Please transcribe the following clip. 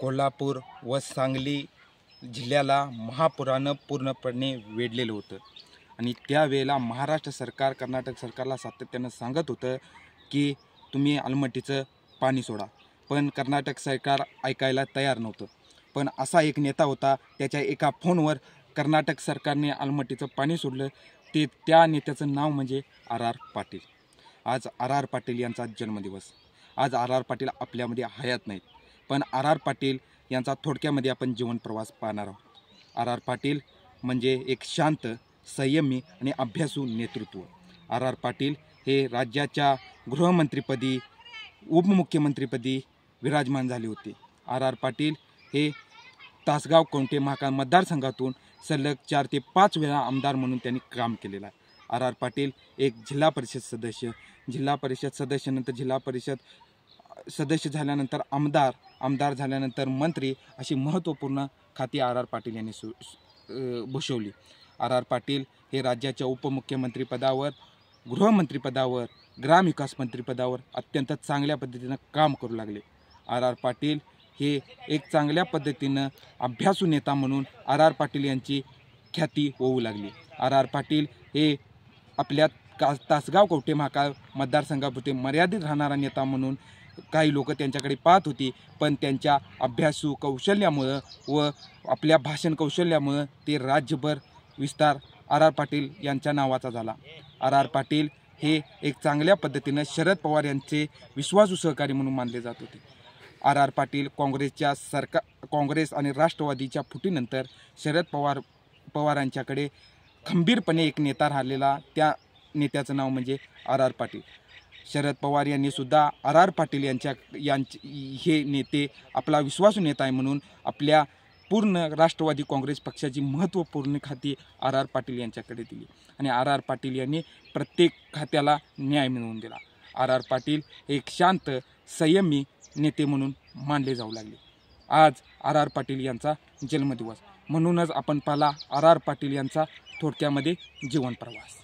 कोल्हापूर व सांगली जिल्ह्याला महापुरानं पूर्णपणे वेढलेलं होतं आणि त्यावेळेला महाराष्ट्र सरकार कर्नाटक सरकारला सातत्यानं सांगत होतं की तुम्ही अलमट्टीचं पाणी सोडा, पण कर्नाटक सरकार ऐकायला तयार नव्हतं। पण असा एक नेता होता, त्याच्या एका फोनवर कर्नाटक सरकारने अलमट्टीचं पाणी सोडलं। त्या नेत्याचं नाव म्हणजे आर पाटील। आज आर पाटील यांचा जन्मदिवस। आज आर पाटील आपल्यामध्ये हयात नाहीत, पण आर पाटील यांचा थोडक्यामध्ये आपण जीवन प्रवास पाहणार आहोत। आर पाटील म्हणजे एक शांत, संयमी आणि अभ्यासू नेतृत्व। आर पाटील हे राज्याच्या गृहमंत्रीपदी, उपमुख्यमंत्रीपदी विराजमान झाले होते। आर पाटील हे तासगाव कोंटे महाकाळ मतदारसंघातून सलग 4 ते 5 वेळा आमदार म्हणून त्यांनी काम केलेलं आहे। आर पाटील एक जिल्हा परिषद सदस्य, जिल्हा परिषद सदस्यानंतर जिल्हा परिषद सदस्य झाल्यानंतर आमदार झाल्यानंतर मंत्री, अशी महत्त्वपूर्ण खाती आर पाटील यांनी भूषवली। आर पाटील हे राज्याच्या उपमुख्यमंत्रीपदावर, गृहमंत्रीपदावर, ग्रामविकास मंत्रीपदावर अत्यंत चांगल्या पद्धतीनं काम करू लागले। आर पाटील हे एक चांगल्या पद्धतीनं अभ्यासू नेता म्हणून आर पाटील यांची ख्याती होऊ लागली। आर पाटील हे आपल्या तासगाव कवठे महाकाळ मतदारसंघापुरते मर्यादित राहणारा नेता म्हणून काही लोक त्यांच्याकडे पाहत होती, पण त्यांच्या अभ्यासू कौशल्यामुळं व आपल्या भाषण कौशल्यामुळं ते राज्यभर विस्तार आर पाटील यांच्या नावाचा झाला। आर पाटील हे एक चांगल्या पद्धतीनं शरद पवार यांचे विश्वासू सहकारी म्हणून मानले जात होते। आर पाटील काँग्रेस आणि राष्ट्रवादीच्या फुटीनंतर शरद पवारांच्याकडे खंबीरपणे एक नेता राहिलेला, त्या नेत्याचं नाव म्हणजे आर पाटील। शरद पवार यांनी सुद्धा आर पाटील हे नेते आपला विश्वासू नेता आहे म्हणून आपल्या पूर्ण राष्ट्रवादी काँग्रेस पक्षाची महत्त्वपूर्ण खाती आर पाटील यांच्याकडे दिली आणि आर पाटील यांनी प्रत्येक खात्याला न्याय मिळवून दिला। आर पाटील एक शांत, संयमी नेते म्हणून मानले जाऊ लागले। आज आर पाटील यांचा जन्मदिवस, म्हणूनच आपण पाहिला आर पाटील यांचा थोडक्यामध्ये जीवन प्रवास।